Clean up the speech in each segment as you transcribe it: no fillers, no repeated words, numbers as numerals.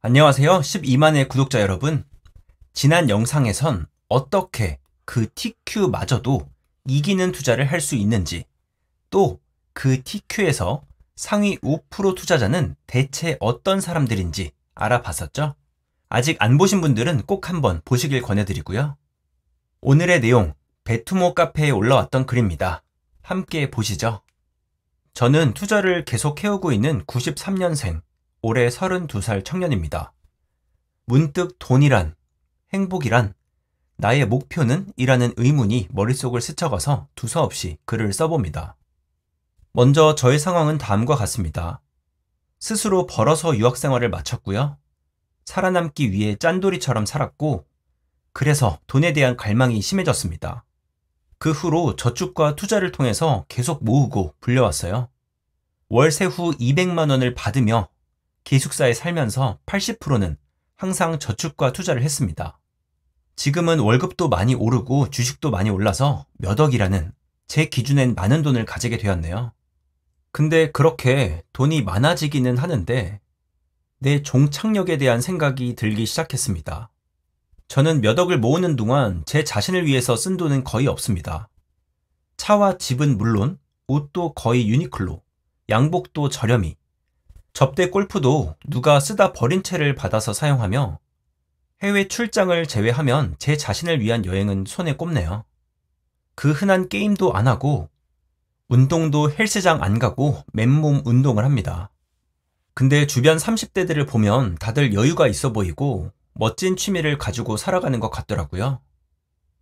안녕하세요. 12만의 구독자 여러분. 지난 영상에선 어떻게 그 TQ마저도 이기는 투자를 할 수 있는지, 또 그 TQ에서 상위 5% 투자자는 대체 어떤 사람들인지 알아봤었죠? 아직 안 보신 분들은 꼭 한번 보시길 권해드리고요. 오늘의 내용, 베투모 카페에 올라왔던 글입니다. 함께 보시죠. 저는 투자를 계속 해오고 있는 93년생, 올해 32살 청년입니다. 문득 돈이란, 행복이란, 나의 목표는? 이라는 의문이 머릿속을 스쳐가서 두서없이 글을 써봅니다. 먼저 저의 상황은 다음과 같습니다. 스스로 벌어서 유학생활을 마쳤고요. 살아남기 위해 짠돌이처럼 살았고, 그래서 돈에 대한 갈망이 심해졌습니다. 그 후로 저축과 투자를 통해서 계속 모으고 불려왔어요. 월세 후 200만 원을 받으며 기숙사에 살면서 80%는 항상 저축과 투자를 했습니다. 지금은 월급도 많이 오르고 주식도 많이 올라서 몇 억이라는 제 기준엔 많은 돈을 가지게 되었네요. 근데 그렇게 돈이 많아지기는 하는데 내 종착역에 대한 생각이 들기 시작했습니다. 저는 몇 억을 모으는 동안 제 자신을 위해서 쓴 돈은 거의 없습니다. 차와 집은 물론 옷도 거의 유니클로, 양복도 저렴히, 접대 골프도 누가 쓰다 버린 채를 받아서 사용하며 해외 출장을 제외하면 제 자신을 위한 여행은 손에 꼽네요. 그 흔한 게임도 안 하고 운동도 헬스장 안 가고 맨몸 운동을 합니다. 근데 주변 30대들을 보면 다들 여유가 있어 보이고 멋진 취미를 가지고 살아가는 것 같더라고요.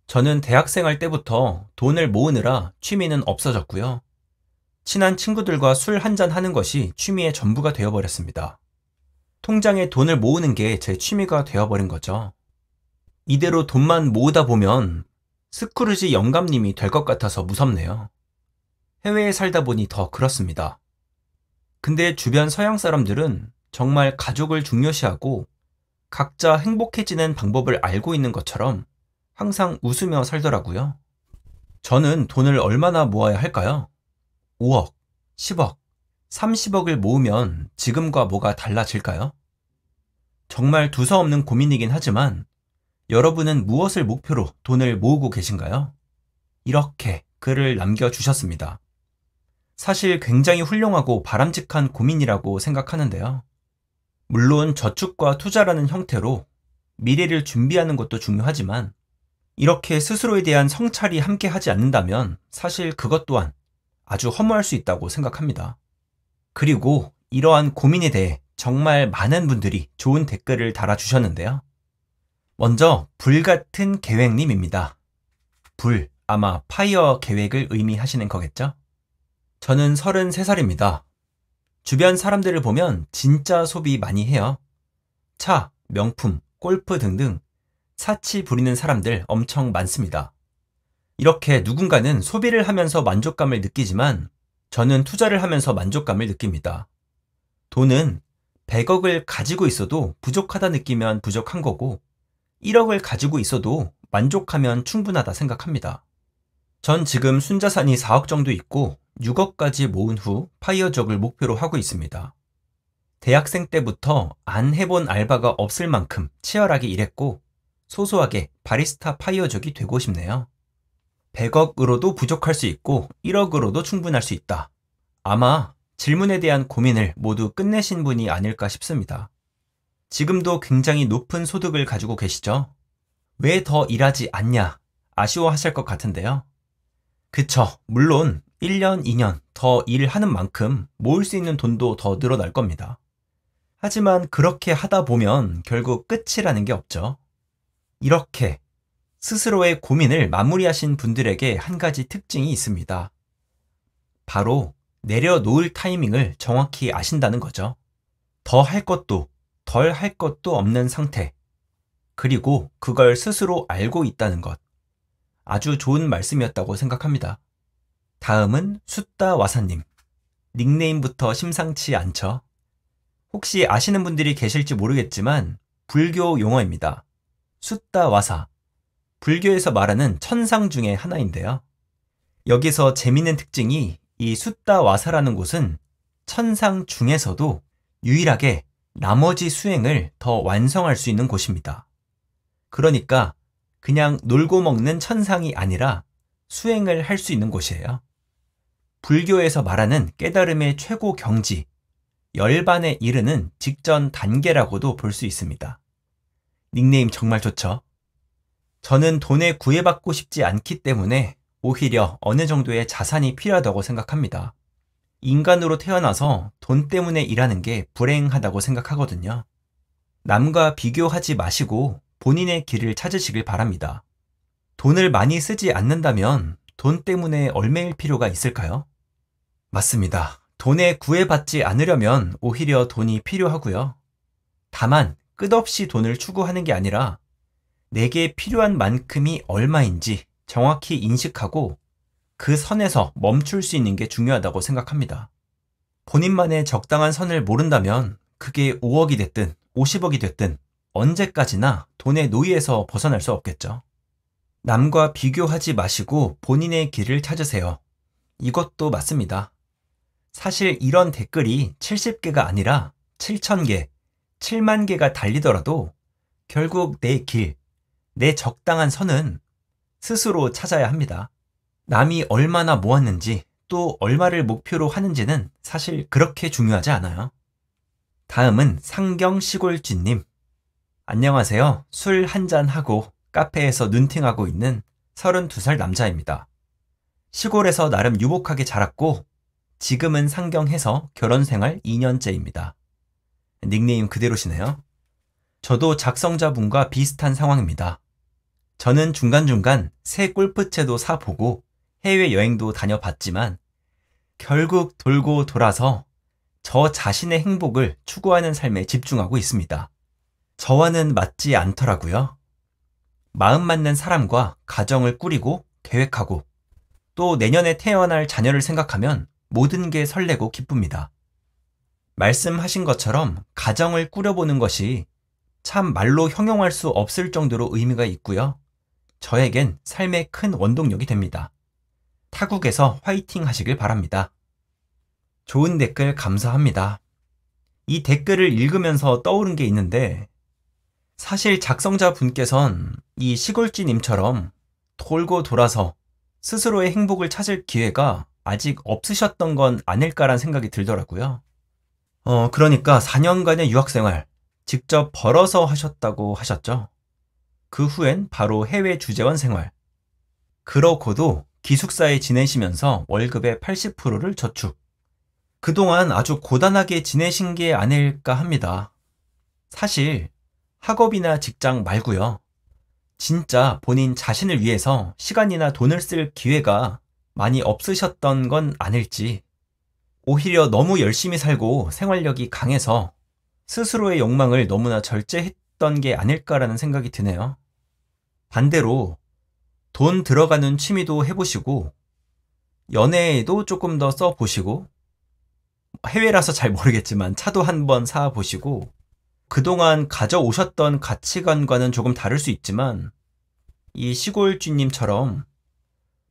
저는 대학생활 때부터 돈을 모으느라 취미는 없어졌고요. 친한 친구들과 술 한잔 하는 것이 취미의 전부가 되어버렸습니다. 통장에 돈을 모으는 게 제 취미가 되어버린 거죠. 이대로 돈만 모으다 보면 스크루지 영감님이 될 것 같아서 무섭네요. 해외에 살다 보니 더 그렇습니다. 근데 주변 서양 사람들은 정말 가족을 중요시하고 각자 행복해지는 방법을 알고 있는 것처럼 항상 웃으며 살더라고요. 저는 돈을 얼마나 모아야 할까요? 5억, 10억, 30억을 모으면 지금과 뭐가 달라질까요? 정말 두서없는 고민이긴 하지만 여러분은 무엇을 목표로 돈을 모으고 계신가요? 이렇게 글을 남겨주셨습니다. 사실 굉장히 훌륭하고 바람직한 고민이라고 생각하는데요. 물론 저축과 투자라는 형태로 미래를 준비하는 것도 중요하지만 이렇게 스스로에 대한 성찰이 함께 하지 않는다면 사실 그것 또한 아주 허무할 수 있다고 생각합니다. 그리고 이러한 고민에 대해 정말 많은 분들이 좋은 댓글을 달아주셨는데요. 먼저 불같은 계획님입니다. 불, 아마 파이어 계획을 의미하시는 거겠죠? 저는 33살입니다. 주변 사람들을 보면 진짜 소비 많이 해요. 차, 명품, 골프 등등 사치 부리는 사람들 엄청 많습니다. 이렇게 누군가는 소비를 하면서 만족감을 느끼지만 저는 투자를 하면서 만족감을 느낍니다. 돈은 100억을 가지고 있어도 부족하다 느끼면 부족한 거고 1억을 가지고 있어도 만족하면 충분하다 생각합니다. 전 지금 순자산이 4억 정도 있고 6억까지 모은 후 파이어족을 목표로 하고 있습니다. 대학생 때부터 안 해본 알바가 없을 만큼 치열하게 일했고 소소하게 바리스타 파이어족이 되고 싶네요. 100억으로도 부족할 수 있고 1억으로도 충분할 수 있다. 아마 질문에 대한 고민을 모두 끝내신 분이 아닐까 싶습니다. 지금도 굉장히 높은 소득을 가지고 계시죠? 왜 더 일하지 않냐 아쉬워하실 것 같은데요. 그쵸, 물론 1년, 2년 더 일하는 만큼 모을 수 있는 돈도 더 늘어날 겁니다. 하지만 그렇게 하다 보면 결국 끝이라는 게 없죠. 이렇게 스스로의 고민을 마무리하신 분들에게 한 가지 특징이 있습니다. 바로 내려놓을 타이밍을 정확히 아신다는 거죠. 더 할 것도 덜 할 것도 없는 상태. 그리고 그걸 스스로 알고 있다는 것. 아주 좋은 말씀이었다고 생각합니다. 다음은 숫다와사님. 닉네임부터 심상치 않죠? 혹시 아시는 분들이 계실지 모르겠지만 불교 용어입니다. 숫다와사. 불교에서 말하는 천상 중에 하나인데요. 여기서 재미있는 특징이 이 숫다와사라는 곳은 천상 중에서도 유일하게 나머지 수행을 더 완성할 수 있는 곳입니다. 그러니까 그냥 놀고 먹는 천상이 아니라 수행을 할 수 있는 곳이에요. 불교에서 말하는 깨달음의 최고 경지, 열반에 이르는 직전 단계라고도 볼 수 있습니다. 닉네임 정말 좋죠? 저는 돈에 구애받고 싶지 않기 때문에 오히려 어느 정도의 자산이 필요하다고 생각합니다. 인간으로 태어나서 돈 때문에 일하는 게 불행하다고 생각하거든요. 남과 비교하지 마시고 본인의 길을 찾으시길 바랍니다. 돈을 많이 쓰지 않는다면 돈 때문에 얽매일 필요가 있을까요? 맞습니다. 돈에 구애받지 않으려면 오히려 돈이 필요하고요. 다만 끝없이 돈을 추구하는 게 아니라 내게 필요한 만큼이 얼마인지 정확히 인식하고 그 선에서 멈출 수 있는 게 중요하다고 생각합니다. 본인만의 적당한 선을 모른다면 그게 5억이 됐든 50억이 됐든 언제까지나 돈의 노예에서 벗어날 수 없겠죠. 남과 비교하지 마시고 본인의 길을 찾으세요. 이것도 맞습니다. 사실 이런 댓글이 70개가 아니라 7,000개, 7만 개가 달리더라도 결국 내 길, 내 적당한 선은 스스로 찾아야 합니다. 남이 얼마나 모았는지 또 얼마를 목표로 하는지는 사실 그렇게 중요하지 않아요. 다음은 상경시골쥐님. 안녕하세요. 술 한잔하고 카페에서 눈팅하고 있는 32살 남자입니다. 시골에서 나름 유복하게 자랐고 지금은 상경해서 결혼생활 2년째입니다. 닉네임 그대로시네요. 저도 작성자분과 비슷한 상황입니다. 저는 중간중간 새 골프채도 사보고 해외여행도 다녀봤지만 결국 돌고 돌아서 저 자신의 행복을 추구하는 삶에 집중하고 있습니다. 저와는 맞지 않더라고요. 마음 맞는 사람과 가정을 꾸리고 계획하고 또 내년에 태어날 자녀를 생각하면 모든 게 설레고 기쁩니다. 말씀하신 것처럼 가정을 꾸려보는 것이 참 말로 형용할 수 없을 정도로 의미가 있고요. 저에겐 삶의 큰 원동력이 됩니다. 타국에서 화이팅 하시길 바랍니다. 좋은 댓글 감사합니다. 이 댓글을 읽으면서 떠오른 게 있는데 사실 작성자분께선 이 시골쥐님처럼 돌고 돌아서 스스로의 행복을 찾을 기회가 아직 없으셨던 건 아닐까란 생각이 들더라고요. 그러니까 4년간의 유학생활 직접 벌어서 하셨다고 하셨죠. 그 후엔 바로 해외 주재원 생활. 그러고도 기숙사에 지내시면서 월급의 80%를 저축. 그동안 아주 고단하게 지내신 게 아닐까 합니다. 사실 학업이나 직장 말고요. 진짜 본인 자신을 위해서 시간이나 돈을 쓸 기회가 많이 없으셨던 건 아닐지. 오히려 너무 열심히 살고 생활력이 강해서 스스로의 욕망을 너무나 절제했던 게 아닐까라는 생각이 드네요. 반대로 돈 들어가는 취미도 해보시고 연애에도 조금 더 써보시고 해외라서 잘 모르겠지만 차도 한번 사보시고 그동안 가져오셨던 가치관과는 조금 다를 수 있지만 이 시골쥐님처럼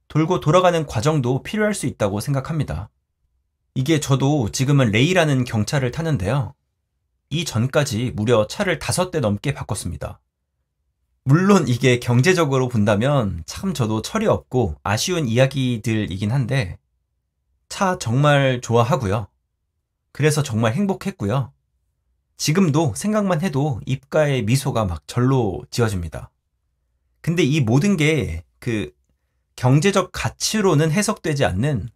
돌고 돌아가는 과정도 필요할 수 있다고 생각합니다. 이게 저도 지금은 레이라는 경차를 타는데요. 이전까지 무려 차를 5대 넘게 바꿨습니다. 물론 이게 경제적으로 본다면 참 저도 철이 없고 아쉬운 이야기들이긴 한데 차 정말 좋아하고요. 그래서 정말 행복했고요. 지금도 생각만 해도 입가에 미소가 막 절로 지어집니다. 근데 이 모든 게 그 경제적 가치로는 해석되지 않는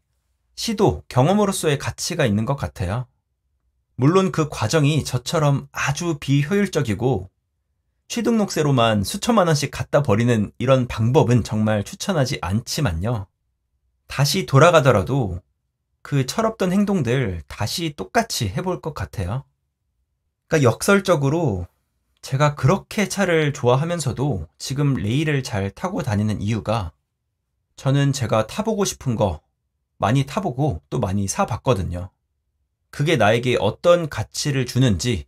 시도, 경험으로서의 가치가 있는 것 같아요. 물론 그 과정이 저처럼 아주 비효율적이고 취등록세로만 수천만 원씩 갖다 버리는 이런 방법은 정말 추천하지 않지만요. 다시 돌아가더라도 그 철없던 행동들 다시 똑같이 해볼 것 같아요. 그러니까 역설적으로 제가 그렇게 차를 좋아하면서도 지금 레일을 잘 타고 다니는 이유가 저는 제가 타보고 싶은 거 많이 타보고 또 많이 사봤거든요. 그게 나에게 어떤 가치를 주는지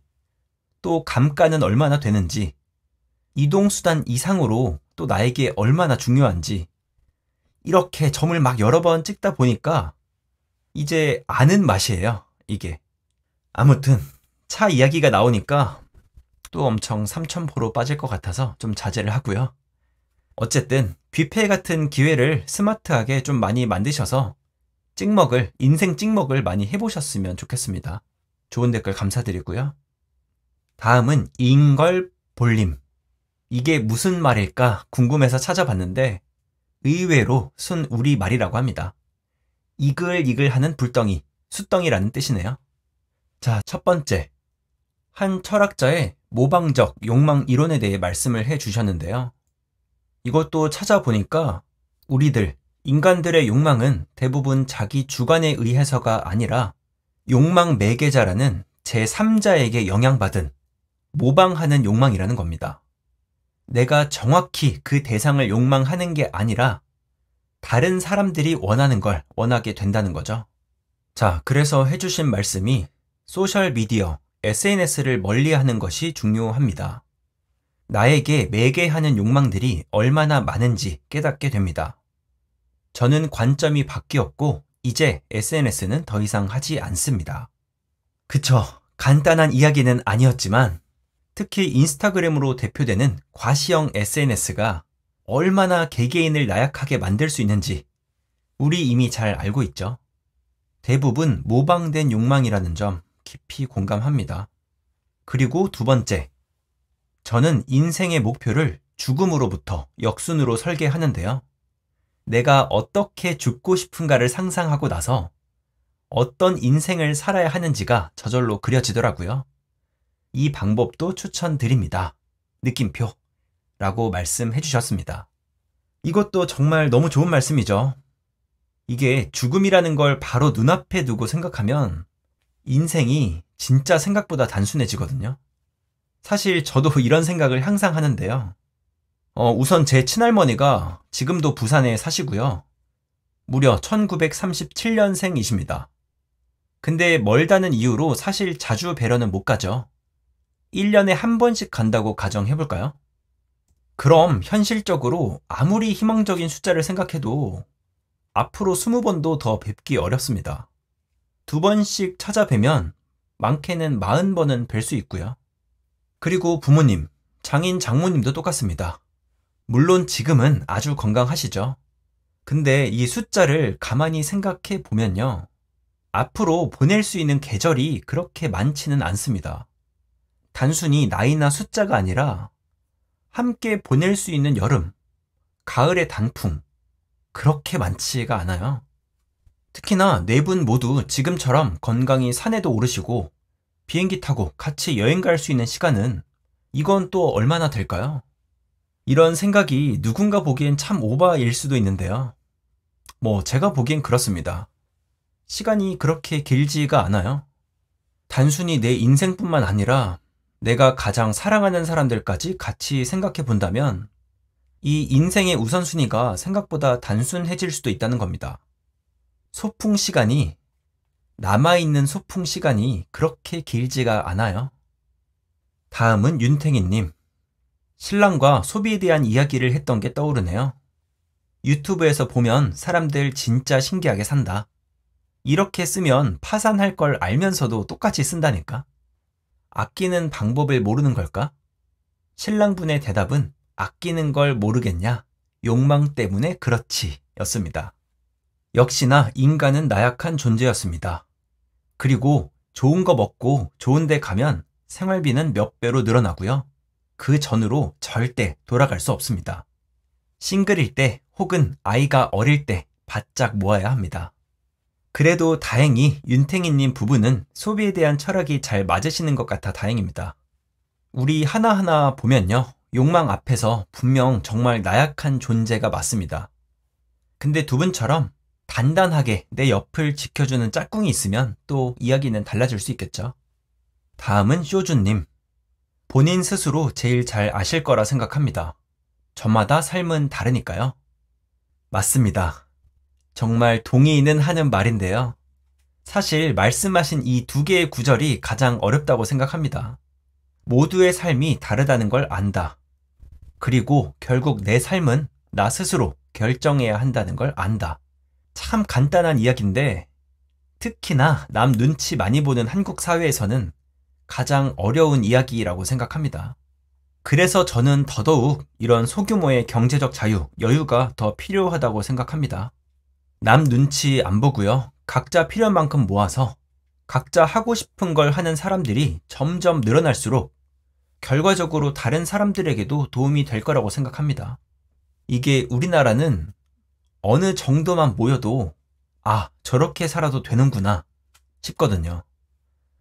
또 감가는 얼마나 되는지 이동수단 이상으로 또 나에게 얼마나 중요한지 이렇게 점을 막 여러 번 찍다 보니까 이제 아는 맛이에요, 이게. 아무튼 차 이야기가 나오니까 또 엄청 삼천포로 빠질 것 같아서 좀 자제를 하고요. 어쨌든 뷔페 같은 기회를 스마트하게 좀 많이 만드셔서 인생 찍먹을 많이 해보셨으면 좋겠습니다. 좋은 댓글 감사드리고요. 다음은 인걸볼림. 이게 무슨 말일까 궁금해서 찾아봤는데 의외로 순 우리말이라고 합니다. 이글이글하는 불덩이, 숫덩이라는 뜻이네요. 자, 첫 번째. 한 철학자의 모방적 욕망 이론에 대해 말씀을 해주셨는데요. 이것도 찾아보니까 우리들, 인간들의 욕망은 대부분 자기 주관에 의해서가 아니라 욕망 매개자라는 제3자에게 영향받은 모방하는 욕망이라는 겁니다. 내가 정확히 그 대상을 욕망하는 게 아니라 다른 사람들이 원하는 걸 원하게 된다는 거죠. 자, 그래서 해주신 말씀이 소셜미디어, SNS를 멀리하는 것이 중요합니다. 나에게 매개하는 욕망들이 얼마나 많은지 깨닫게 됩니다. 저는 관점이 바뀌었고 이제 SNS는 더 이상 하지 않습니다. 그쵸, 간단한 이야기는 아니었지만 특히 인스타그램으로 대표되는 과시형 SNS가 얼마나 개개인을 나약하게 만들 수 있는지 우리 이미 잘 알고 있죠. 대부분 모방된 욕망이라는 점 깊이 공감합니다. 그리고 두 번째, 저는 인생의 목표를 죽음으로부터 역순으로 설계하는데요. 내가 어떻게 죽고 싶은가를 상상하고 나서 어떤 인생을 살아야 하는지가 저절로 그려지더라고요. 이 방법도 추천드립니다. 느낌표 라고 말씀해 주셨습니다. 이것도 정말 너무 좋은 말씀이죠. 이게 죽음이라는 걸 바로 눈앞에 두고 생각하면 인생이 진짜 생각보다 단순해지거든요. 사실 저도 이런 생각을 항상 하는데요. 우선 제 친할머니가 지금도 부산에 사시고요. 무려 1937년생이십니다. 근데 멀다는 이유로 사실 자주 뵈러는 못 가죠. 1년에 한 번씩 간다고 가정해볼까요? 그럼 현실적으로 아무리 희망적인 숫자를 생각해도 앞으로 20번도 더 뵙기 어렵습니다. 2번씩 찾아뵈면 많게는 40번은 뵐 수 있고요. 그리고 부모님, 장인, 장모님도 똑같습니다. 물론 지금은 아주 건강하시죠. 근데 이 숫자를 가만히 생각해 보면요. 앞으로 보낼 수 있는 계절이 그렇게 많지는 않습니다. 단순히 나이나 숫자가 아니라 함께 보낼 수 있는 여름, 가을의 단풍, 그렇게 많지가 않아요. 특히나 네 분 모두 지금처럼 건강히 산에도 오르시고 비행기 타고 같이 여행 갈 수 있는 시간은 이건 또 얼마나 될까요? 이런 생각이 누군가 보기엔 참 오바일 수도 있는데요. 제가 보기엔 그렇습니다. 시간이 그렇게 길지가 않아요. 단순히 내 인생뿐만 아니라 내가 가장 사랑하는 사람들까지 같이 생각해 본다면 이 인생의 우선순위가 생각보다 단순해질 수도 있다는 겁니다. 남아있는 소풍 시간이 그렇게 길지가 않아요. 다음은 윤탱이님. 신랑과 소비에 대한 이야기를 했던 게 떠오르네요. 유튜브에서 보면 사람들 진짜 신기하게 산다. 이렇게 쓰면 파산할 걸 알면서도 똑같이 쓴다니까. 아끼는 방법을 모르는 걸까? 신랑분의 대답은 아끼는 걸 모르겠냐? 욕망 때문에 그렇지 였습니다. 역시나 인간은 나약한 존재였습니다. 그리고 좋은 거 먹고 좋은 데 가면 생활비는 몇 배로 늘어나고요. 그 전으로 절대 돌아갈 수 없습니다. 싱글일 때 혹은 아이가 어릴 때 바짝 모아야 합니다. 그래도 다행히 윤탱이님 부부는 소비에 대한 철학이 잘 맞으시는 것 같아 다행입니다. 우리 하나하나 보면요. 욕망 앞에서 분명 정말 나약한 존재가 맞습니다. 근데 두 분처럼 단단하게 내 옆을 지켜주는 짝꿍이 있으면 또 이야기는 달라질 수 있겠죠. 다음은 쇼준님. 본인 스스로 제일 잘 아실 거라 생각합니다. 저마다 삶은 다르니까요. 맞습니다. 정말 동의는 하는 말인데요. 사실 말씀하신 이 두 개의 구절이 가장 어렵다고 생각합니다. 모두의 삶이 다르다는 걸 안다. 그리고 결국 내 삶은 나 스스로 결정해야 한다는 걸 안다. 참 간단한 이야기인데 특히나 남 눈치 많이 보는 한국 사회에서는 가장 어려운 이야기라고 생각합니다. 그래서 저는 더더욱 이런 소규모의 경제적 자유, 여유가 더 필요하다고 생각합니다. 남 눈치 안 보고요. 각자 필요한 만큼 모아서 각자 하고 싶은 걸 하는 사람들이 점점 늘어날수록 결과적으로 다른 사람들에게도 도움이 될 거라고 생각합니다. 이게 우리나라는 어느 정도만 모여도 저렇게 살아도 되는구나 싶거든요.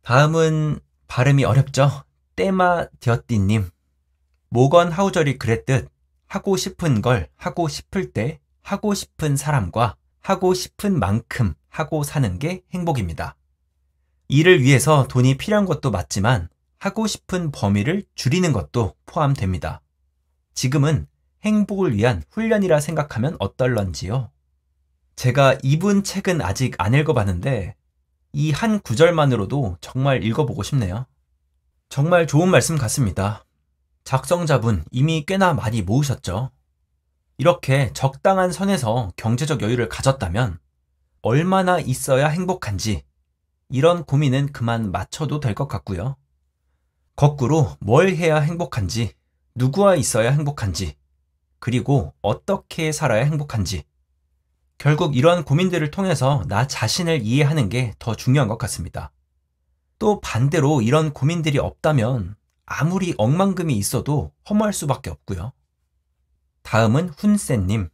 다음은 발음이 어렵죠? 때마디어띠님. 모건 하우절이 그랬듯 하고 싶은 걸 하고 싶을 때 하고 싶은 사람과 하고 싶은 만큼 하고 사는 게 행복입니다. 이를 위해서 돈이 필요한 것도 맞지만 하고 싶은 범위를 줄이는 것도 포함됩니다. 지금은 행복을 위한 훈련이라 생각하면 어떨런지요? 제가 이분 책은 아직 안 읽어봤는데 이 한 구절만으로도 정말 읽어보고 싶네요. 정말 좋은 말씀 같습니다. 작성자분 이미 꽤나 많이 모으셨죠? 이렇게 적당한 선에서 경제적 여유를 가졌다면 얼마나 있어야 행복한지 이런 고민은 그만 맞춰도 될 것 같고요. 거꾸로 뭘 해야 행복한지, 누구와 있어야 행복한지, 그리고 어떻게 살아야 행복한지 결국 이러한 고민들을 통해서 나 자신을 이해하는 게 더 중요한 것 같습니다. 또 반대로 이런 고민들이 없다면 아무리 억만금이 있어도 허무할 수밖에 없고요. 다음은 훈세님.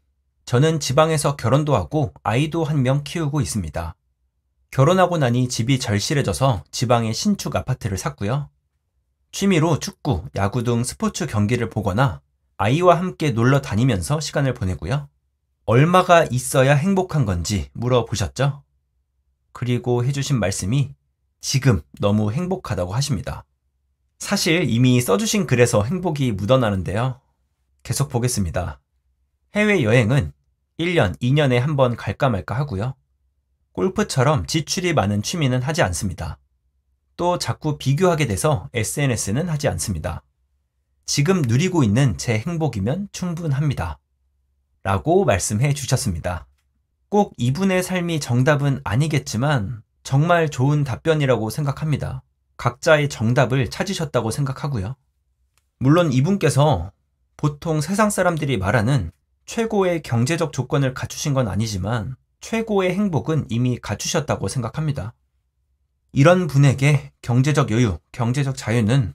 저는 지방에서 결혼도 하고 아이도 한 명 키우고 있습니다. 결혼하고 나니 집이 절실해져서 지방에 신축 아파트를 샀고요. 취미로 축구, 야구 등 스포츠 경기를 보거나 아이와 함께 놀러 다니면서 시간을 보내고요. 얼마가 있어야 행복한 건지 물어보셨죠? 그리고 해주신 말씀이 지금 너무 행복하다고 하십니다. 사실 이미 써주신 글에서 행복이 묻어나는데요. 계속 보겠습니다. 해외여행은 1년, 2년에 한 번 갈까 말까 하고요. 골프처럼 지출이 많은 취미는 하지 않습니다. 또 자꾸 비교하게 돼서 SNS는 하지 않습니다. 지금 누리고 있는 제 행복이면 충분합니다. 라고 말씀해 주셨습니다. 꼭 이분의 삶이 정답은 아니겠지만 정말 좋은 답변이라고 생각합니다. 각자의 정답을 찾으셨다고 생각하고요. 물론 이분께서 보통 세상 사람들이 말하는 최고의 경제적 조건을 갖추신 건 아니지만 최고의 행복은 이미 갖추셨다고 생각합니다. 이런 분에게 경제적 여유, 경제적 자유는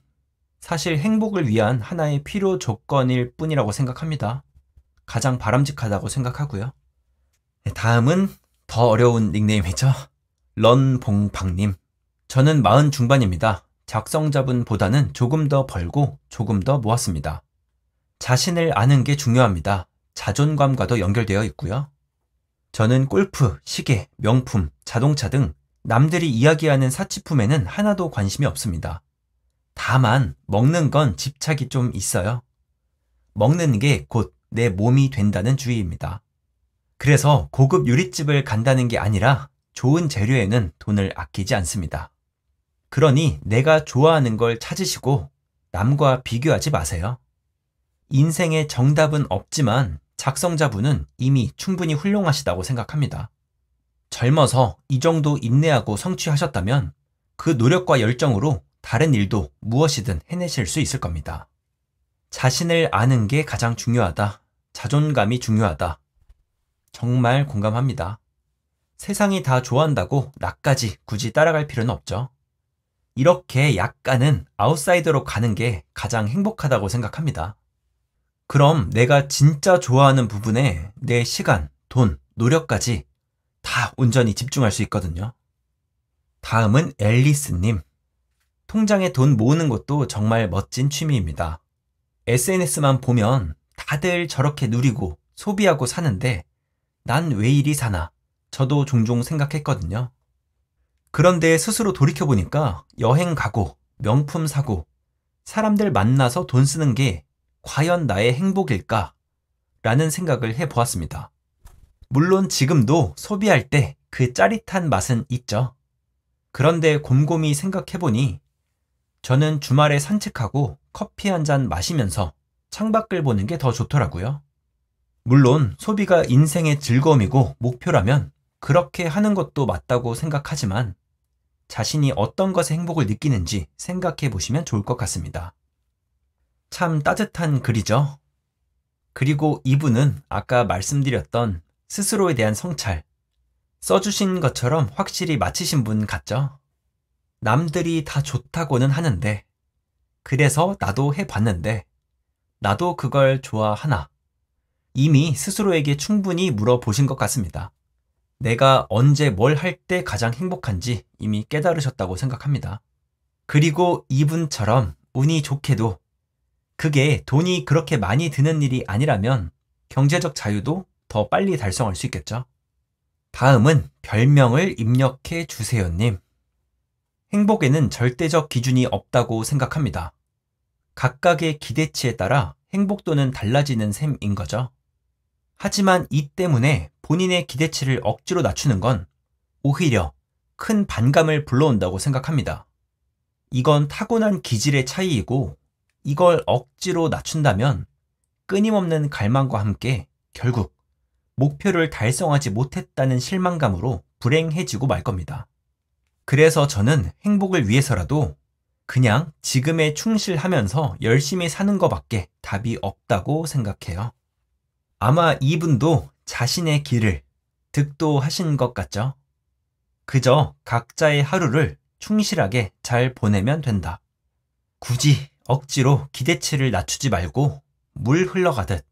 사실 행복을 위한 하나의 필요 조건일 뿐이라고 생각합니다. 가장 바람직하다고 생각하고요. 다음은 더 어려운 닉네임이죠. 런봉방님. 저는 40 중반입니다. 작성자분보다는 조금 더 벌고 조금 더 모았습니다. 자신을 아는 게 중요합니다. 자존감과도 연결되어 있고요. 저는 골프, 시계, 명품, 자동차 등 남들이 이야기하는 사치품에는 하나도 관심이 없습니다. 다만 먹는 건 집착이 좀 있어요. 먹는 게 곧 내 몸이 된다는 주의입니다. 그래서 고급 요리집을 간다는 게 아니라 좋은 재료에는 돈을 아끼지 않습니다. 그러니 내가 좋아하는 걸 찾으시고 남과 비교하지 마세요. 인생에 정답은 없지만 작성자분은 이미 충분히 훌륭하시다고 생각합니다. 젊어서 이 정도 인내하고 성취하셨다면 그 노력과 열정으로 다른 일도 무엇이든 해내실 수 있을 겁니다. 자신을 아는 게 가장 중요하다. 자존감이 중요하다. 정말 공감합니다. 세상이 다 좋아한다고 나까지 굳이 따라갈 필요는 없죠. 이렇게 약간은 아웃사이더로 가는 게 가장 행복하다고 생각합니다. 그럼 내가 진짜 좋아하는 부분에 내 시간, 돈, 노력까지 다 온전히 집중할 수 있거든요. 다음은 앨리스님. 통장에 돈 모으는 것도 정말 멋진 취미입니다. SNS만 보면 다들 저렇게 누리고 소비하고 사는데 난 왜 이리 사나 저도 종종 생각했거든요. 그런데 스스로 돌이켜보니까 여행 가고 명품 사고 사람들 만나서 돈 쓰는 게 과연 나의 행복일까? 라는 생각을 해보았습니다. 물론 지금도 소비할 때 그 짜릿한 맛은 있죠. 그런데 곰곰이 생각해보니 저는 주말에 산책하고 커피 한 잔 마시면서 창밖을 보는 게 더 좋더라고요. 물론 소비가 인생의 즐거움이고 목표라면 그렇게 하는 것도 맞다고 생각하지만 자신이 어떤 것에 행복을 느끼는지 생각해 보시면 좋을 것 같습니다. 참 따뜻한 글이죠. 그리고 이분은 아까 말씀드렸던 스스로에 대한 성찰, 써주신 것처럼 확실히 마치신 분 같죠? 남들이 다 좋다고는 하는데, 그래서 나도 해봤는데, 나도 그걸 좋아하나? 이미 스스로에게 충분히 물어보신 것 같습니다. 내가 언제 뭘 할 때 가장 행복한지 이미 깨달으셨다고 생각합니다. 그리고 이분처럼 운이 좋게도 그게 돈이 그렇게 많이 드는 일이 아니라면 경제적 자유도 더 빨리 달성할 수 있겠죠. 다음은 별명을 입력해 주세요님. 행복에는 절대적 기준이 없다고 생각합니다. 각각의 기대치에 따라 행복도는 달라지는 셈인 거죠. 하지만 이 때문에 본인의 기대치를 억지로 낮추는 건 오히려 큰 반감을 불러온다고 생각합니다. 이건 타고난 기질의 차이이고 이걸 억지로 낮춘다면 끊임없는 갈망과 함께 결국 목표를 달성하지 못했다는 실망감으로 불행해지고 말 겁니다. 그래서 저는 행복을 위해서라도 그냥 지금에 충실하면서 열심히 사는 것밖에 답이 없다고 생각해요. 아마 이분도 자신의 길을 득도하신 것 같죠? 그저 각자의 하루를 충실하게 잘 보내면 된다. 굳이 억지로 기대치를 낮추지 말고 물 흘러가듯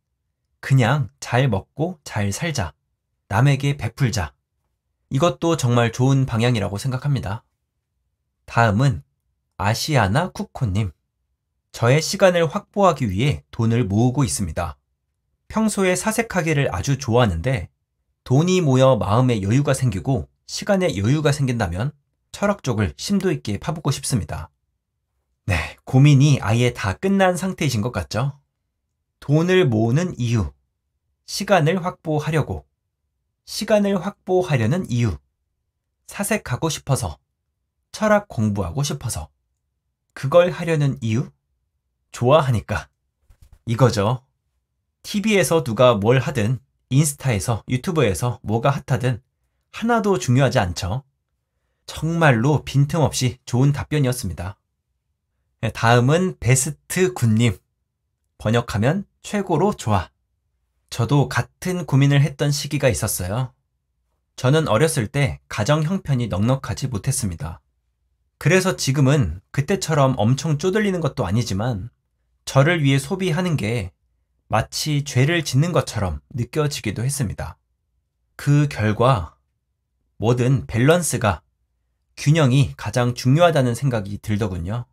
그냥 잘 먹고 잘 살자. 남에게 베풀자. 이것도 정말 좋은 방향이라고 생각합니다. 다음은 아시아나 쿠코님. 저의 시간을 확보하기 위해 돈을 모으고 있습니다. 평소에 사색하기를 아주 좋아하는데 돈이 모여 마음에 여유가 생기고 시간에 여유가 생긴다면 철학 쪽을 심도 있게 파보고 싶습니다. 네, 고민이 아예 다 끝난 상태이신 것 같죠? 돈을 모으는 이유, 시간을 확보하려고, 시간을 확보하려는 이유, 사색하고 싶어서, 철학 공부하고 싶어서, 그걸 하려는 이유? 좋아하니까. 이거죠. TV에서 누가 뭘 하든, 인스타에서, 유튜브에서 뭐가 핫하든 하나도 중요하지 않죠. 정말로 빈틈없이 좋은 답변이었습니다. 다음은 베스트 굿님. 번역하면 최고로 좋아. 저도 같은 고민을 했던 시기가 있었어요. 저는 어렸을 때 가정 형편이 넉넉하지 못했습니다. 그래서 지금은 그때처럼 엄청 쪼들리는 것도 아니지만 저를 위해 소비하는 게 마치 죄를 짓는 것처럼 느껴지기도 했습니다. 그 결과 뭐든 밸런스가, 균형이 가장 중요하다는 생각이 들더군요.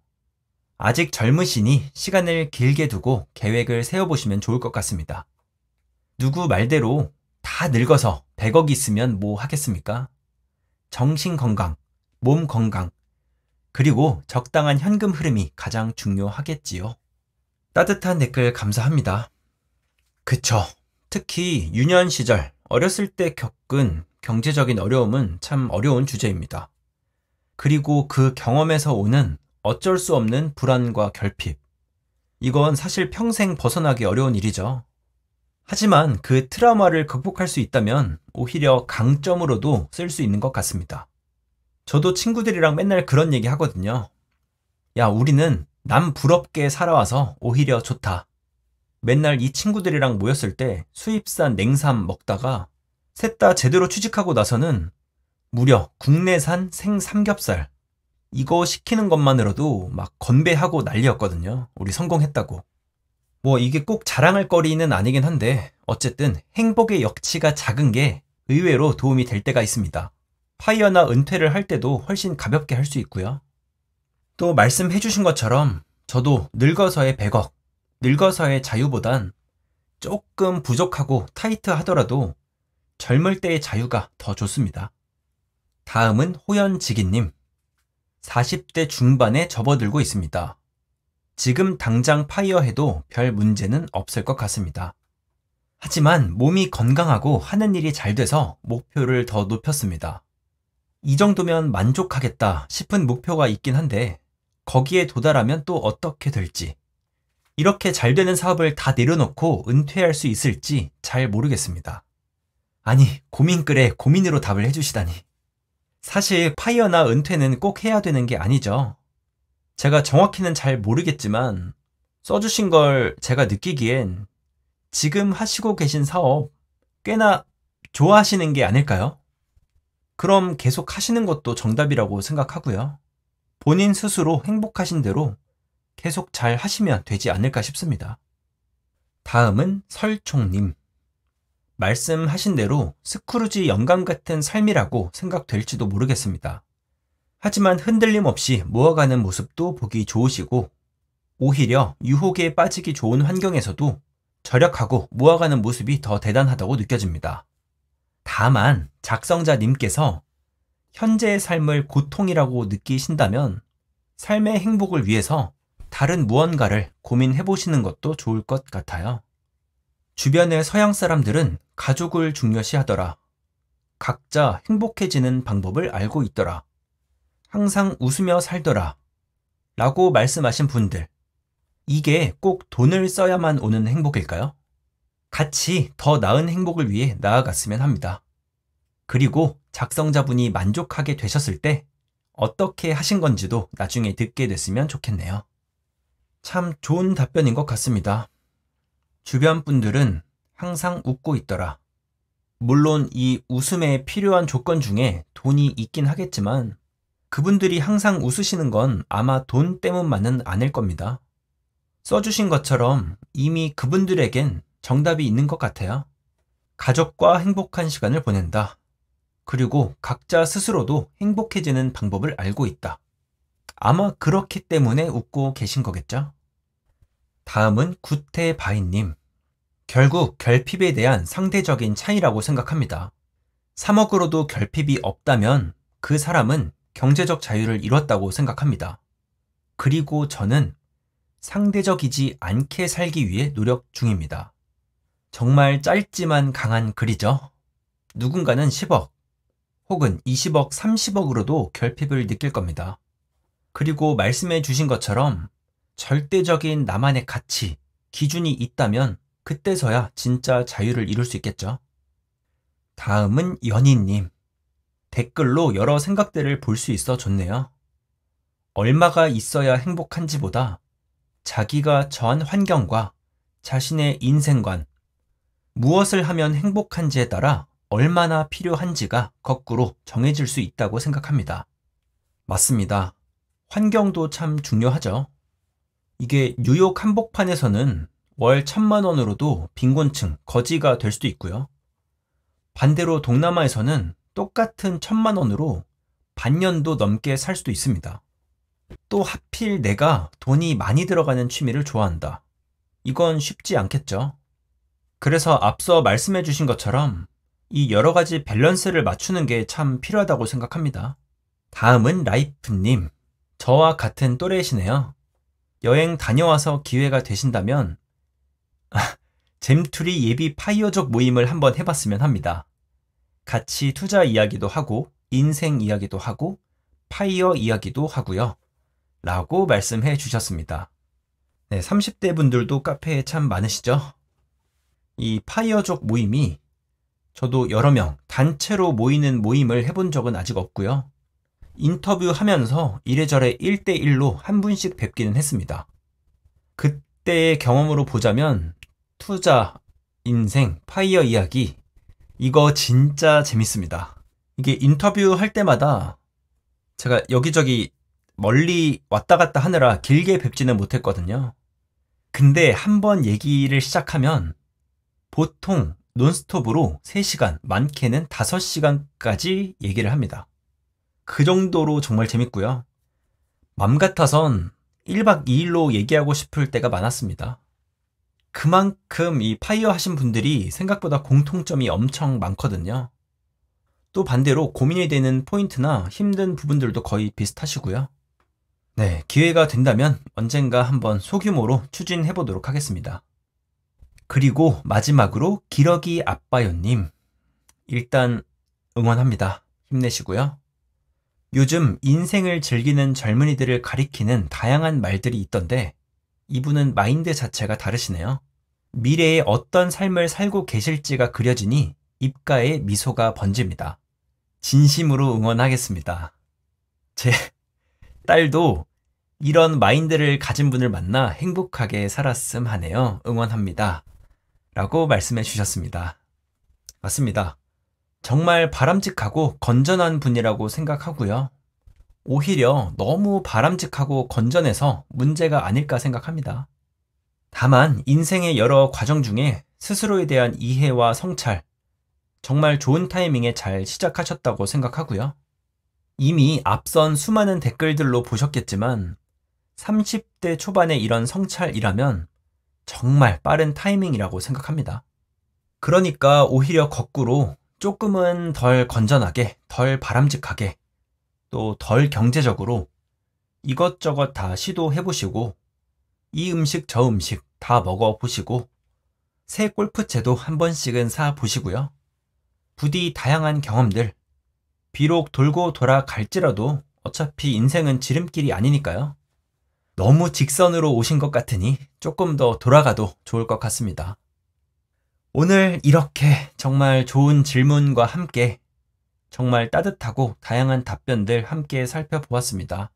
아직 젊으시니 시간을 길게 두고 계획을 세워보시면 좋을 것 같습니다. 누구 말대로 다 늙어서 100억 있으면 뭐 하겠습니까? 정신 건강, 몸 건강, 그리고 적당한 현금 흐름이 가장 중요하겠지요. 따뜻한 댓글 감사합니다. 그쵸. 특히 유년 시절, 어렸을 때 겪은 경제적인 어려움은 참 어려운 주제입니다. 그리고 그 경험에서 오는 어쩔 수 없는 불안과 결핍. 이건 사실 평생 벗어나기 어려운 일이죠. 하지만 그 트라우마를 극복할 수 있다면 오히려 강점으로도 쓸 수 있는 것 같습니다. 저도 친구들이랑 맨날 그런 얘기 하거든요. 야, 우리는 남 부럽게 살아와서 오히려 좋다. 맨날 이 친구들이랑 모였을 때 수입산 냉삼 먹다가 셋 다 제대로 취직하고 나서는 무려 국내산 생삼겹살 이거 시키는 것만으로도 막 건배하고 난리였거든요. 우리 성공했다고. 뭐 이게 꼭 자랑할 거리는 아니긴 한데 어쨌든 행복의 역치가 작은 게 의외로 도움이 될 때가 있습니다. 파이어나 은퇴를 할 때도 훨씬 가볍게 할 수 있고요. 또 말씀해 주신 것처럼 저도 늙어서의 100억, 늙어서의 자유보단 조금 부족하고 타이트하더라도 젊을 때의 자유가 더 좋습니다. 다음은 호연지기님. 40대 중반에 접어들고 있습니다. 지금 당장 파이어해도 별 문제는 없을 것 같습니다. 하지만 몸이 건강하고 하는 일이 잘 돼서 목표를 더 높였습니다. 이 정도면 만족하겠다 싶은 목표가 있긴 한데 거기에 도달하면 또 어떻게 될지, 이렇게 잘 되는 사업을 다 내려놓고 은퇴할 수 있을지 잘 모르겠습니다. 아니, 고민글에 고민으로 답을 해주시다니. 사실 파이어나 은퇴는 꼭 해야 되는 게 아니죠. 제가 정확히는 잘 모르겠지만 써주신 걸 제가 느끼기엔 지금 하시고 계신 사업 꽤나 좋아하시는 게 아닐까요? 그럼 계속 하시는 것도 정답이라고 생각하고요. 본인 스스로 행복하신 대로 계속 잘 하시면 되지 않을까 싶습니다. 다음은 설총님. 말씀하신 대로 스크루지 영감 같은 삶이라고 생각될지도 모르겠습니다. 하지만 흔들림 없이 모아가는 모습도 보기 좋으시고 오히려 유혹에 빠지기 좋은 환경에서도 절약하고 모아가는 모습이 더 대단하다고 느껴집니다. 다만 작성자님께서 현재의 삶을 고통이라고 느끼신다면 삶의 행복을 위해서 다른 무언가를 고민해 보시는 것도 좋을 것 같아요. 주변의 서양 사람들은 가족을 중요시하더라. 각자 행복해지는 방법을 알고 있더라. 항상 웃으며 살더라. 라고 말씀하신 분들. 이게 꼭 돈을 써야만 오는 행복일까요? 같이 더 나은 행복을 위해 나아갔으면 합니다. 그리고 작성자분이 만족하게 되셨을 때 어떻게 하신 건지도 나중에 듣게 됐으면 좋겠네요. 참 좋은 답변인 것 같습니다. 주변 분들은 항상 웃고 있더라. 물론 이 웃음에 필요한 조건 중에 돈이 있긴 하겠지만 그분들이 항상 웃으시는 건 아마 돈 때문만은 아닐 겁니다. 써주신 것처럼 이미 그분들에겐 정답이 있는 것 같아요. 가족과 행복한 시간을 보낸다. 그리고 각자 스스로도 행복해지는 방법을 알고 있다. 아마 그렇기 때문에 웃고 계신 거겠죠? 다음은 구태바이님. 결국 결핍에 대한 상대적인 차이라고 생각합니다. 3억으로도 결핍이 없다면 그 사람은 경제적 자유를 이뤘다고 생각합니다. 그리고 저는 상대적이지 않게 살기 위해 노력 중입니다. 정말 짧지만 강한 글이죠. 누군가는 10억 혹은 20억, 30억으로도 결핍을 느낄 겁니다. 그리고 말씀해 주신 것처럼 절대적인 나만의 가치, 기준이 있다면 그때서야 진짜 자유를 이룰 수 있겠죠. 다음은 연희님. 댓글로 여러 생각들을 볼 수 있어 좋네요. 얼마가 있어야 행복한지보다 자기가 처한 환경과 자신의 인생관, 무엇을 하면 행복한지에 따라 얼마나 필요한지가 거꾸로 정해질 수 있다고 생각합니다. 맞습니다. 환경도 참 중요하죠. 이게 뉴욕 한복판에서는 월 1,000만 원으로도 빈곤층, 거지가 될 수도 있고요. 반대로 동남아에서는 똑같은 1,000만 원으로 반년도 넘게 살 수도 있습니다. 또 하필 내가 돈이 많이 들어가는 취미를 좋아한다. 이건 쉽지 않겠죠. 그래서 앞서 말씀해 주신 것처럼 이 여러 가지 밸런스를 맞추는 게 참 필요하다고 생각합니다. 다음은 라이프님. 저와 같은 또래이시네요. 여행 다녀와서 기회가 되신다면 잼투리 예비 파이어족 모임을 한번 해봤으면 합니다. 같이 투자 이야기도 하고 인생 이야기도 하고 파이어 이야기도 하고요. 라고 말씀해 주셨습니다. 네, 30대 분들도 카페에 참 많으시죠? 이 파이어족 모임이 저도 여러 명 단체로 모이는 모임을 해본 적은 아직 없고요. 인터뷰하면서 이래저래 1대1로 한 분씩 뵙기는 했습니다. 그때의 경험으로 보자면 투자, 인생, 파이어 이야기 이거 진짜 재밌습니다. 이게 인터뷰할 때마다 제가 여기저기 멀리 왔다 갔다 하느라 길게 뵙지는 못했거든요. 근데 한번 얘기를 시작하면 보통 논스톱으로 3시간, 많게는 5시간까지 얘기를 합니다. 그 정도로 정말 재밌고요. 맘 같아선 1박 2일로 얘기하고 싶을 때가 많았습니다. 그만큼 이 파이어 하신 분들이 생각보다 공통점이 엄청 많거든요. 또 반대로 고민이 되는 포인트나 힘든 부분들도 거의 비슷하시고요. 네, 기회가 된다면 언젠가 한번 소규모로 추진해 보도록 하겠습니다. 그리고 마지막으로 기러기 아빠요님. 일단 응원합니다. 힘내시고요. 요즘 인생을 즐기는 젊은이들을 가리키는 다양한 말들이 있던데 이분은 마인드 자체가 다르시네요. 미래에 어떤 삶을 살고 계실지가 그려지니 입가에 미소가 번집니다. 진심으로 응원하겠습니다. 제 딸도 이런 마인드를 가진 분을 만나 행복하게 살았음 하네요. 응원합니다. 라고 말씀해 주셨습니다. 맞습니다. 정말 바람직하고 건전한 분이라고 생각하고요. 오히려 너무 바람직하고 건전해서 문제가 아닐까 생각합니다. 다만 인생의 여러 과정 중에 스스로에 대한 이해와 성찰, 정말 좋은 타이밍에 잘 시작하셨다고 생각하고요. 이미 앞선 수많은 댓글들로 보셨겠지만 30대 초반에 이런 성찰이라면 정말 빠른 타이밍이라고 생각합니다. 그러니까 오히려 거꾸로 조금은 덜 건전하게, 덜 바람직하게, 또 덜 경제적으로 이것저것 다 시도해보시고 이 음식 저 음식 다 먹어보시고 새 골프채도 한 번씩은 사보시고요. 부디 다양한 경험들, 비록 돌고 돌아갈지라도 어차피 인생은 지름길이 아니니까요. 너무 직선으로 오신 것 같으니 조금 더 돌아가도 좋을 것 같습니다. 오늘 이렇게 정말 좋은 질문과 함께 정말 따뜻하고 다양한 답변들 함께 살펴보았습니다.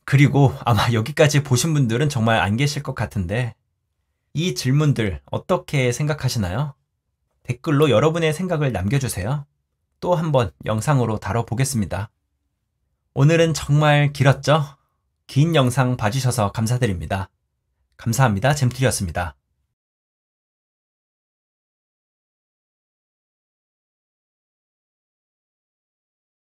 그리고 아마 여기까지 보신 분들은 정말 안 계실 것 같은데 이 질문들 어떻게 생각하시나요? 댓글로 여러분의 생각을 남겨주세요. 또 한번 영상으로 다뤄보겠습니다. 오늘은 정말 길었죠? 긴 영상 봐주셔서 감사드립니다. 감사합니다. 잼틀이었습니다.